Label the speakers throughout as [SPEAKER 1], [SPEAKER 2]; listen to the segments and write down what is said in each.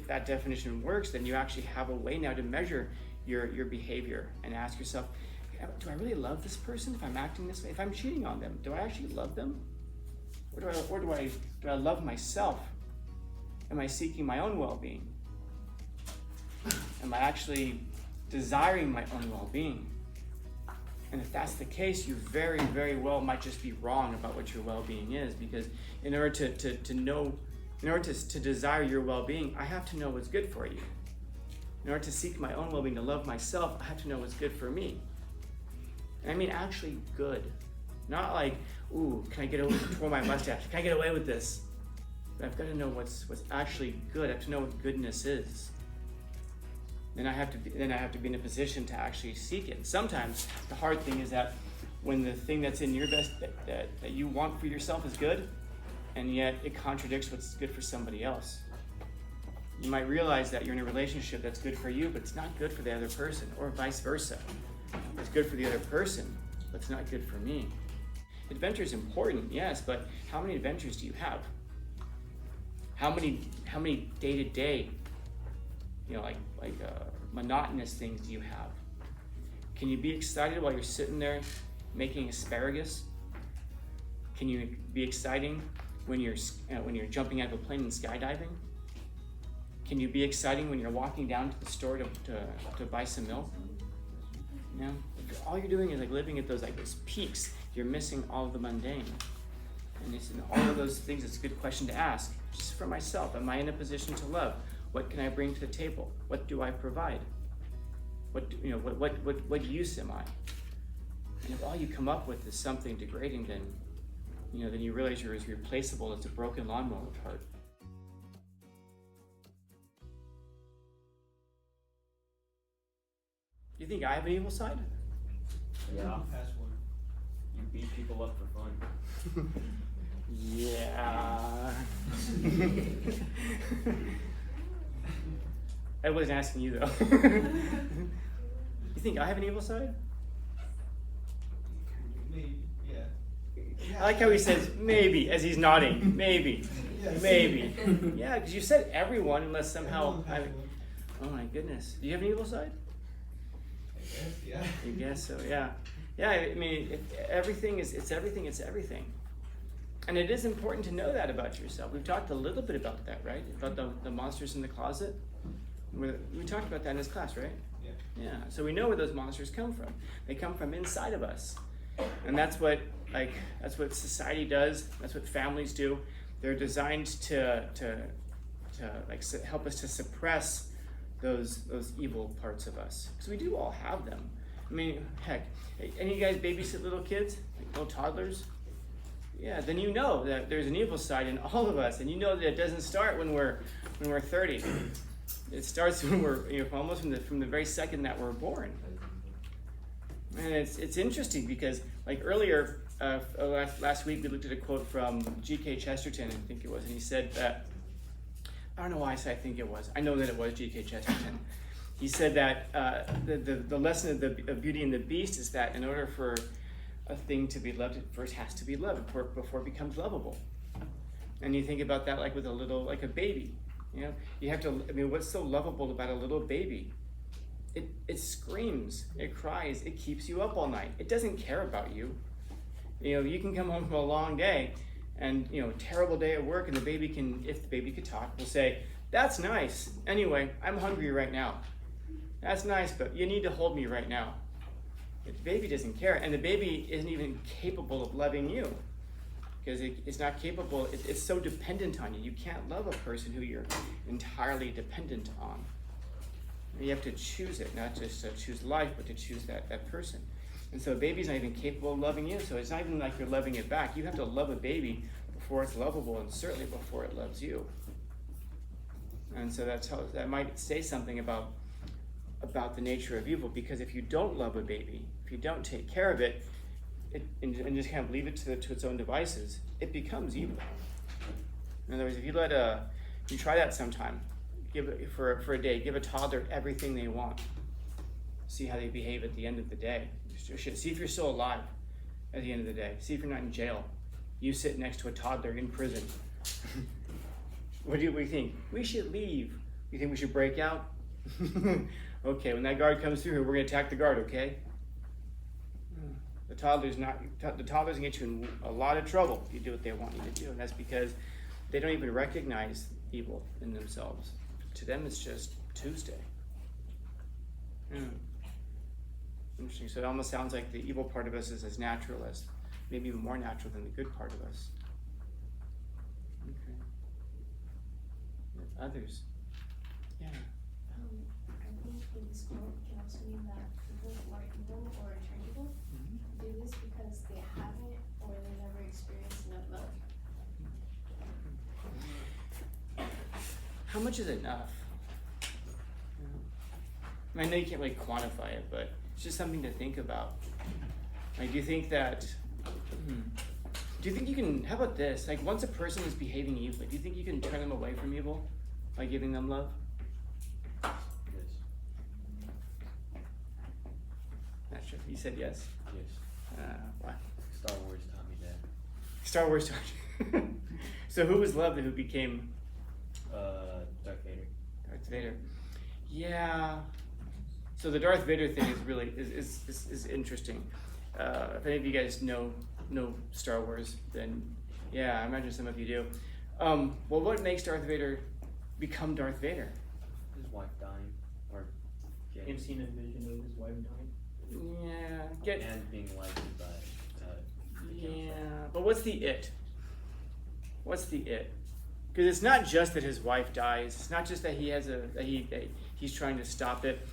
[SPEAKER 1] if that definition works, then you actually have a way now to measure your behavior and ask yourself, do I really love this person if I'm acting this way? If I'm cheating on them, do I actually love them? Or do I love myself? Am I seeking my own well-being? Am I actually desiring my own well-being? And if that's the case, you very, very well might just be wrong about what your well-being is, because in order to desire your well-being, I have to know what's good for you. In order to seek my own well-being, to love myself, I have to know what's good for me. And I mean actually good. Not like, ooh, can I get away with twirl my mustache? Can I get away with this? But I've got to know what's actually good. I have to know what goodness is. Then I have to be in a position to actually seek it. And sometimes the hard thing is that when the thing that's in your best that you want for yourself is good, and yet it contradicts what's good for somebody else. You might realize that you're in a relationship that's good for you, but it's not good for the other person, or vice versa. It's good for the other person, but it's not good for me. Adventure is important, yes, but how many adventures do you have? How many day-to-day, monotonous things do you have? Can you be excited while you're sitting there making asparagus? Can you be exciting when you're jumping out of a plane and skydiving? Can you be exciting when you're walking down to the store to buy some milk? You know, if all you're doing is living at those peaks, you're missing all of the mundane. And it's in all of those things, it's a good question to ask. Just for myself, am I in a position to love? What can I bring to the table? What do I provide? What use am I? And if all you come up with is something degrading, then you realize you're as replaceable as a broken lawnmower part. You think I have an evil side?
[SPEAKER 2] Yeah. You beat people up for fun.
[SPEAKER 1] Yeah. I wasn't asking you though. You think I have an evil side?
[SPEAKER 3] Maybe, yeah.
[SPEAKER 1] I like how he says maybe as he's nodding. Maybe.
[SPEAKER 3] Yes.
[SPEAKER 1] Maybe. Yeah, because you said everyone unless somehow oh my goodness. Do you have an evil side?
[SPEAKER 3] I guess, yeah.
[SPEAKER 1] I guess so, yeah. Yeah, I mean, everything. And it is important to know that about yourself. We've talked a little bit about that, right? About the monsters in the closet. We talked about that in this class, right?
[SPEAKER 3] Yeah.
[SPEAKER 1] Yeah, so we know where those monsters come from. They come from inside of us. And that's what society does. That's what families do. They're designed to help us to suppress those evil parts of us. Because we do all have them. I mean, heck, any of you guys babysit little kids, little toddlers? Yeah, then you know that there's an evil side in all of us, and you know that it doesn't start when we're 30. It starts when we're almost from the very second that we're born. And it's interesting because earlier last week we looked at a quote from G.K. Chesterton, I think it was, and he said that, I don't know why I say I think it was. I know that it was G.K. Chesterton. He said that the lesson of Beauty and the Beast is that in order for a thing to be loved, it first has to be loved before it becomes lovable. And you think about that with a baby. You have to. What's so lovable about a little baby? It screams, it cries, it keeps you up all night. It doesn't care about you. You can come home from a long day, and terrible day at work, and the baby if the baby could talk, will say, "That's nice. Anyway, I'm hungry right now. That's nice, but you need to hold me right now." The baby doesn't care, and the baby isn't even capable of loving you because it's not capable. It's so dependent on you. You can't love a person who you're entirely dependent on. You have to choose it, not just to choose life, but to choose that person. And so a baby's not even capable of loving you, so it's not even like you're loving it back. You have to love a baby before it's lovable, and certainly before it loves you. And so that might say something about the nature of evil, because if you don't love a baby, if you don't take care of it, and just kind of leave it to its own devices, it becomes evil. In other words, if you try that sometime, give it for a day, give a toddler everything they want. See how they behave at the end of the day. See if you're still alive at the end of the day. See if you're not in jail. You sit next to a toddler in prison. What do you think? We should leave. You think we should break out? Okay, when that guard comes through here, we're gonna attack the guard, okay? The toddler's gonna get you in a lot of trouble if you do what they want you to do, and that's because they don't even recognize evil in themselves. To them, it's just Tuesday. Interesting. So it almost sounds like the evil part of us is as natural as, maybe even more natural than the good part of us. Okay. Others. Yeah.
[SPEAKER 4] I think in this quote can also mean that people who are evil or turn evil do this because they haven't or they never experienced enough love.
[SPEAKER 1] How much is enough? I know you can't really quantify it, but it's just something to think about. Like, do you think that, do you think you can, how about this? Like, once a person is behaving evilly, do you think you can turn them away from evil by giving them love?
[SPEAKER 2] Yes.
[SPEAKER 1] Not sure. You said yes?
[SPEAKER 2] Yes.
[SPEAKER 1] Why?
[SPEAKER 2] Star Wars taught me that.
[SPEAKER 1] Star Wars taught you. So who was loved and who became
[SPEAKER 2] Darth Vader.
[SPEAKER 1] Darth Vader? Yeah. So the Darth Vader thing is really is interesting. If any of you guys know Star Wars, then yeah, I imagine some of you do. Well, what makes Darth Vader become Darth Vader?
[SPEAKER 2] His wife dying, or
[SPEAKER 5] Him seeing a vision of his wife dying.
[SPEAKER 2] and being lighted by the
[SPEAKER 1] Yeah,
[SPEAKER 2] council.
[SPEAKER 1] but what's the it? What's the it? Because it's not just that his wife dies. It's not just that he has he's trying to stop it.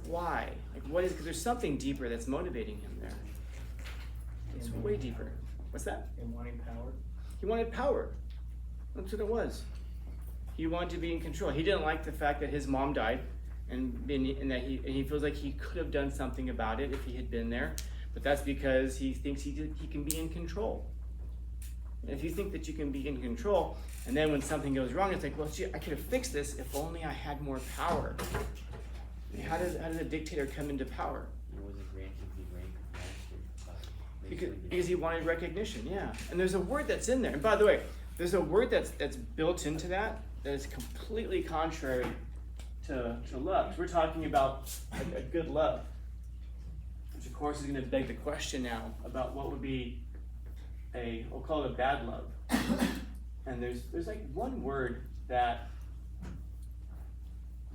[SPEAKER 1] Why? Like, what is? Because there's something deeper that's motivating him there. It's way deeper. What's that?
[SPEAKER 5] And wanting power.
[SPEAKER 1] He wanted power. That's what it was. He wanted to be in control. He didn't like the fact that his mom died, and that he feels like he could have done something about it if he had been there. But that's because he thinks he can be in control. And if you think that you can be in control, and then when something goes wrong, it's like, well, gee, I could have fixed this if only I had more power. How does a dictator come into power?
[SPEAKER 2] He wasn't granted the rank of master.
[SPEAKER 1] Because he wanted recognition, yeah. And there's a word that's in there. And by the way, there's a word that's built into that is completely contrary to love. 'Cause we're talking about a good love, which of course is going to beg the question now about what would be we'll call it a bad love. And there's like one word that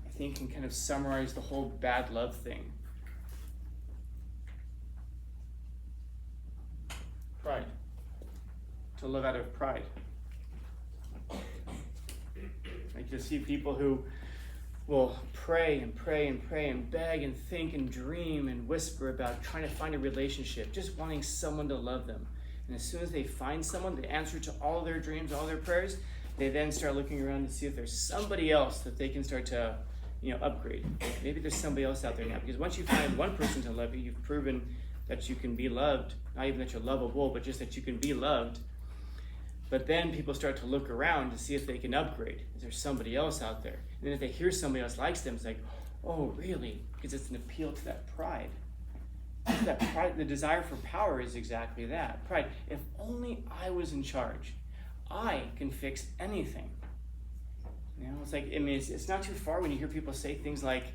[SPEAKER 1] I think can kind of summarize the whole bad love thing. Pride. To live out of pride. Like, you see people who will pray and pray and pray and beg and think and dream and whisper about trying to find a relationship, just wanting someone to love them. And as soon as they find someone, the answer to all their dreams, all their prayers, they then start looking around to see if there's somebody else that they can start to, upgrade. Maybe there's somebody else out there now. Because once you find one person to love you, you've proven that you can be loved. Not even that you're lovable, but just that you can be loved. But then people start to look around to see if they can upgrade. Is there somebody else out there? And then if they hear somebody else likes them, it's like, oh, really? Because it's an appeal to that pride. That pride, the desire for power is exactly that. Pride. If only I was in charge, I can fix anything. It's like, it's not too far when you hear people say things like,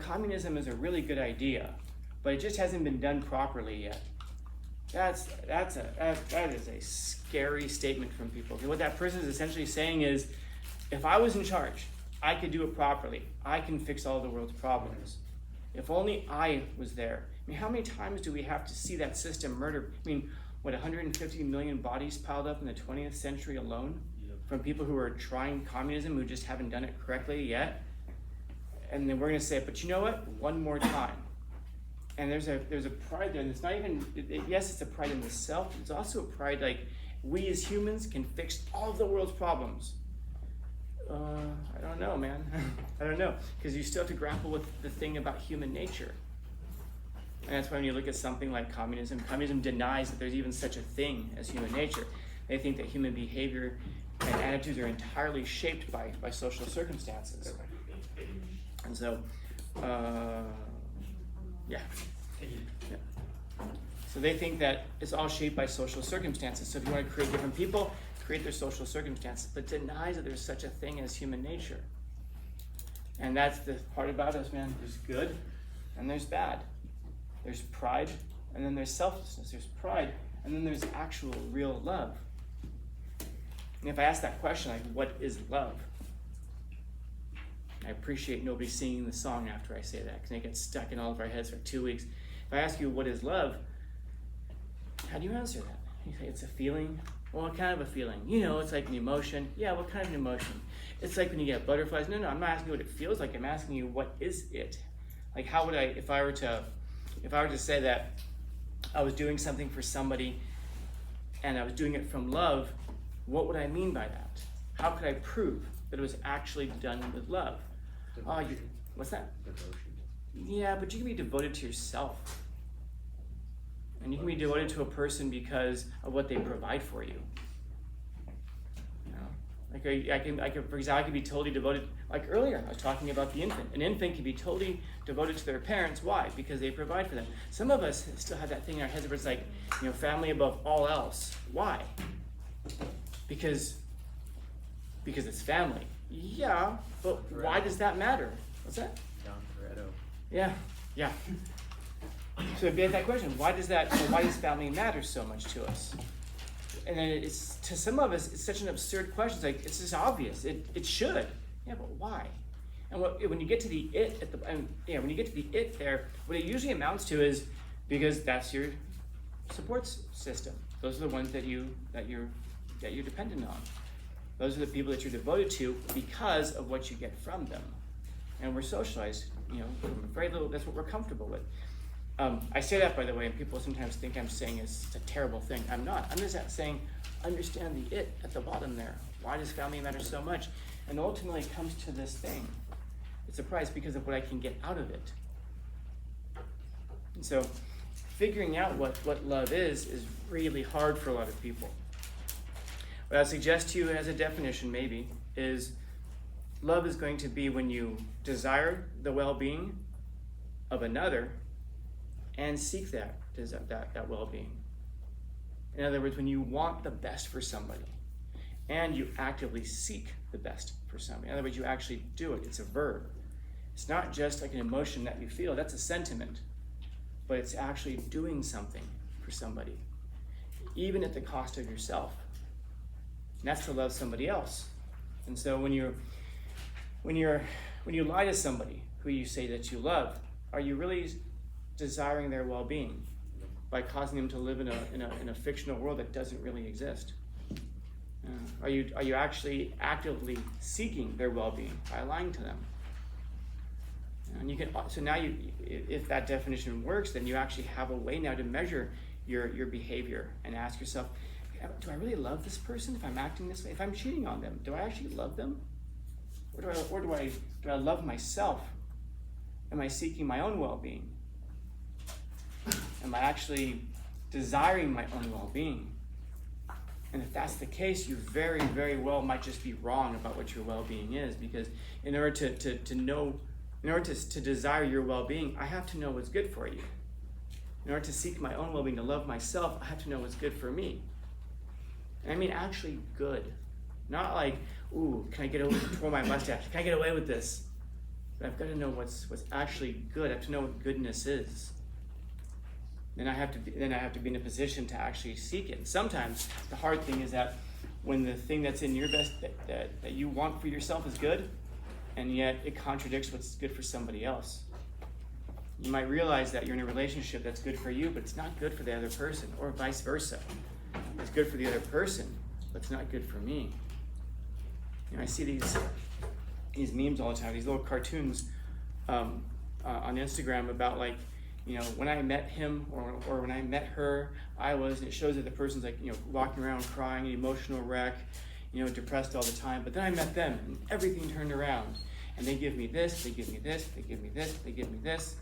[SPEAKER 1] communism is a really good idea, but it just hasn't been done properly yet. That is a scary statement from people. What that person is essentially saying is, if I was in charge, I could do it properly. I can fix all the world's problems. If only I was there. How many times do we have to see that system murder? 150 million bodies piled up in the 20th century alone?
[SPEAKER 2] Yep.
[SPEAKER 1] From people who are trying communism who just haven't done it correctly yet? And then we're going to say, but you know what? One more time. And there's a pride there, and it's not even, yes, it's a pride in the self, but it's also a pride like we as humans can fix all of the world's problems. I don't know, man. I don't know, because you still have to grapple with the thing about human nature. And that's why when you look at something like communism denies that there's even such a thing as human nature. They think that human behavior and attitudes are entirely shaped by social circumstances. And so, yeah. So they think that it's all shaped by social circumstances. So if you want to create different people, create their social circumstances, but denies that there's such a thing as human nature. And that's the part about us, man. There's good and there's bad. There's pride and then there's selflessness. There's pride and then there's actual real love. And if I ask that question, like, what is love? I appreciate nobody singing the song after I say that, because it gets stuck in all of our heads for 2 weeks. If I ask you what is love, how do you answer that? You say it's a feeling. Well, what kind of a feeling? You know, it's like an emotion. Yeah, what kind of an emotion? It's like when you get butterflies. No, I'm not asking you what it feels like. I'm asking you, what is it? Like, how would I, if I were to say that I was doing something for somebody and I was doing it from love, what would I mean by that? How could I prove that it was actually done with love? Oh, what's that?
[SPEAKER 2] Devotion.
[SPEAKER 1] Yeah, but you can be devoted to yourself. And you can be devoted to a person because of what they provide for you. You know, like I can, for example, I could be totally devoted. Like earlier, I was talking about the infant. An infant can be totally devoted to their parents. Why? Because they provide for them. Some of us still have that thing in our heads where it's like, you know, family above all else. Why? Because it's family. Yeah, but why does that matter? What's that?
[SPEAKER 2] John Toretto.
[SPEAKER 1] Yeah. So it'd be that question: why does family matter so much to us? And then it's, to some of us, it's such an absurd question. It's like, it's just obvious. It should. Yeah, but why? And when you get to the it at the when you get to the it there, what it usually amounts to is because that's your support system. Those are the ones that you're dependent on. Those are the people that you're devoted to because of what you get from them. And we're socialized, you know, from very little. That's what we're comfortable with. I say that, by the way, and people sometimes think I'm saying it's a terrible thing. I'm not. I'm just saying, understand the it at the bottom there. Why does family matter so much? And ultimately it comes to this thing. It's a price because of what I can get out of it. And so figuring out what love is really hard for a lot of people. What I suggest to you as a definition maybe is love is going to be when you desire the well-being of another and seek that well-being. In other words, when you want the best for somebody and you actively seek the best for somebody. In other words, you actually do it. It's a verb. It's not just like an emotion that you feel. That's a sentiment. But it's actually doing something for somebody, even at the cost of yourself. And that's to love somebody else. And so when you lie to somebody who you say that you love, are you really desiring their well-being by causing them to live in a fictional world that doesn't really exist? Are you actually actively seeking their well-being by lying to them? And you can, so now if that definition works, then you actually have a way now to measure your behavior and ask yourself, do I really love this person if I'm acting this way? If I'm cheating on them, do I actually love them? Or do I love myself? Am I seeking my own well-being? Am I actually desiring my own well-being? And if that's the case, you very, very well might just be wrong about what your well-being is, because in order to desire your well-being, I have to know what's good for you. In order to seek my own well-being, to love myself, I have to know what's good for me. And I mean actually good. Not like, ooh, can I get away with twirl my mustache? Can I get away with this? But I've got to know what's actually good. I have to know what goodness is. Then I have to be in a position to actually seek it. And sometimes the hard thing is that when the thing that's in your best that you want for yourself is good, and yet it contradicts what's good for somebody else. You might realize that you're in a relationship that's good for you, but it's not good for the other person, or vice versa. It's good for the other person, but it's not good for me. You know, I see these memes all the time, these little cartoons on Instagram about, like, you know, when I met him or when I met her, and it shows that the person's like, you know, walking around crying, an emotional wreck, you know, depressed all the time. But then I met them and everything turned around. And they give me this, they give me this, they give me this, they give me this.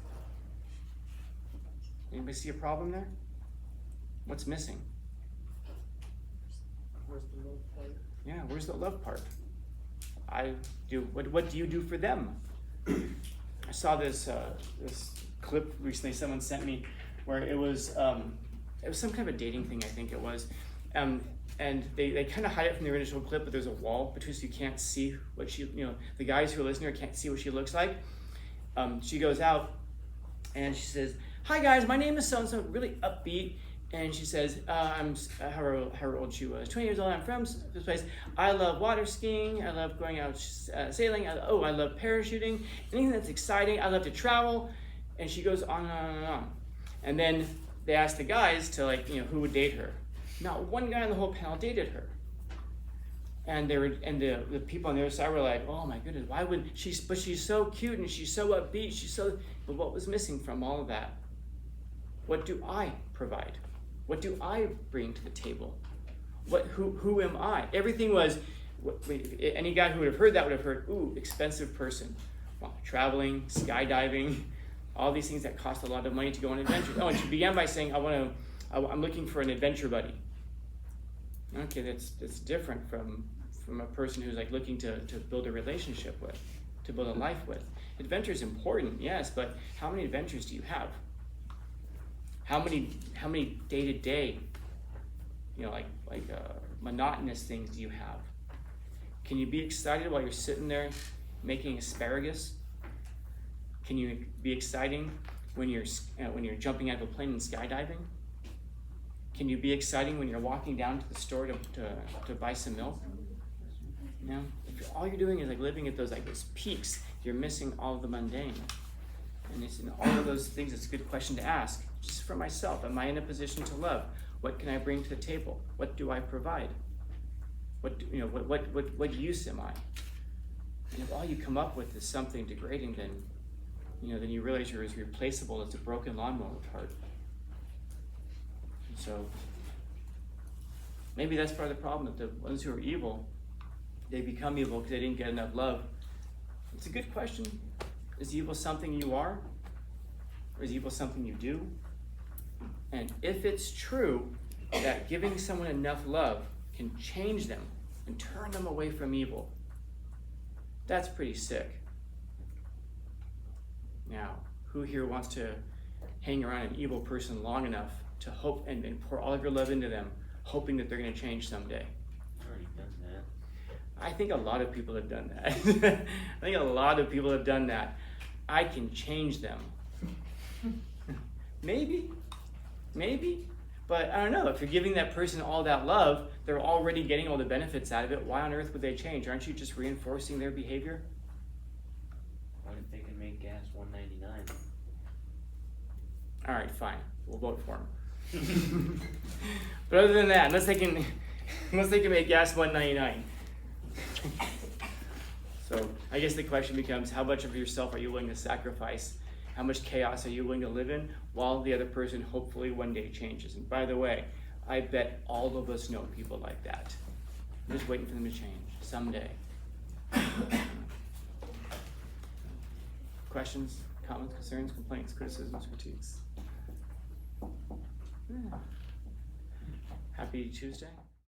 [SPEAKER 1] Anybody see a problem there? What's missing?
[SPEAKER 5] Where's the love part?
[SPEAKER 1] Yeah, where's the love part? What do you do for them? I saw this clip recently someone sent me where it was some kind of a dating thing, I think it was. And and they kind of hide it from the original clip, but there's a wall between, so you can't see what she, the guys who are listening can't see what she looks like. She goes out and she says, "Hi guys, my name is so-and-so," really upbeat. And she says, I'm however old she was, 20 years old, I'm from this place. I love water skiing, I love going out sailing, I love parachuting, anything that's exciting, I love to travel. And she goes on and on and on. And then they asked the guys to, like, who would date her. Not one guy on the whole panel dated her. And the people on the other side were like, "Oh my goodness, why would she?" But she's so cute and she's so upbeat. But what was missing from all of that? What do I provide? What do I bring to the table? Who am I? Everything was. Any guy who would have heard that would have heard, "Ooh, expensive person." Well, traveling, skydiving, all these things that cost a lot of money to go on adventures. Oh, and she began by saying, "I'm looking for an adventure buddy." Okay, that's different from a person who's like looking to build a relationship with, to build a life with. Adventure is important, yes, but how many adventures do you have? How many day-to-day, monotonous things do you have? Can you be excited while you're sitting there making asparagus? Can you be exciting when you're jumping out of a plane and skydiving? Can you be exciting when you're walking down to the store to buy some milk? No. If all you're doing is like living at those peaks, you're missing all of the mundane. And it's in all of those things. It's a good question to ask. Just for myself, am I in a position to love? What can I bring to the table? What do I provide? What use am I? And if all you come up with is something degrading, then you realize you're as replaceable as a broken lawnmower part. And so maybe that's part of the problem, that the ones who are evil, they become evil because they didn't get enough love. It's a good question. Is evil something you are? Or is evil something you do? And if it's true that giving someone enough love can change them and turn them away from evil, that's pretty sick. Now, who here wants to hang around an evil person long enough to hope and pour all of your love into them, hoping that they're going to change someday?
[SPEAKER 2] I've already done that.
[SPEAKER 1] I think a lot of people have done that. I think a lot of people have done that. I can change them. Maybe, but I don't know. If you're giving that person all that love, they're already getting all the benefits out of it. Why on earth would they change? Aren't you just reinforcing their behavior?
[SPEAKER 2] What if they can make gas $1.99?
[SPEAKER 1] All right, fine. We'll vote for them. But other than that, unless they can make gas $1.99. So I guess the question becomes, how much of yourself are you willing to sacrifice? How much chaos are you willing to live in while the other person hopefully one day changes? And by the way, I bet all of us know people like that. I'm just waiting for them to change someday. Questions, comments, concerns, complaints, criticisms, critiques? Happy Tuesday.